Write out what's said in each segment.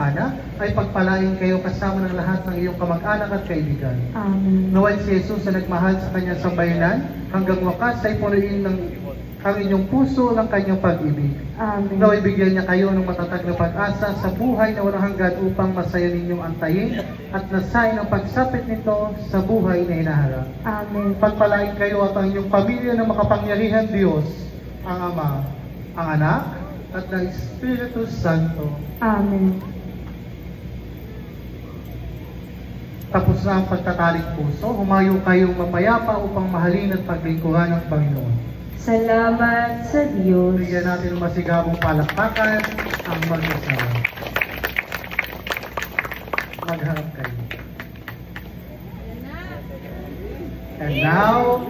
Ana ay pagpalain kayo kasama ng lahat ng iyong kamag-anak at kaibigan. Amen. Naway si Jesus na nagmahal sa kanyang sambayanan, hanggang wakas ay punuin ng ang inyong puso ng kanyang pag-ibig. Amen. Naway bigyan niya kayo ng matatag na pag-asa sa buhay na walang hanggan upang masaya ninyong antayin at nasain ang pagsapit nito sa buhay na hinaharap. Amen. Pagpalain kayo at ang inyong pamilya ng makapangyarihan Diyos, ang Ama, ang Anak, at ng Espiritu Santo. Amen. Tapos na ang pagtataling puso, humayo kayong mapayapa upang mahalin at paglingkuhan ng Panginoon. Salamat sa Diyos. Bigyan natin ng masigabong palakpakan ang mag-asawa. Magharap kayo. And now,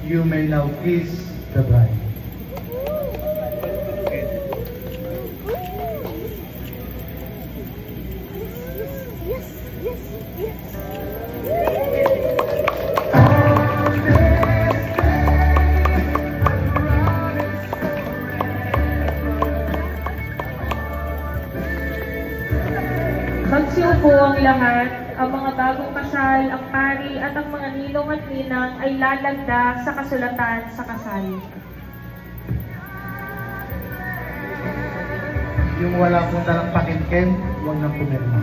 you may now kiss the bride. Magsiupo ang lahat, ang mga bagong kasal, ang pari at ang mga ninong at ninang ay lalagda sa kasulatan sa kasal. Yung wala pong dalang pakingken, huwag nang pumirma.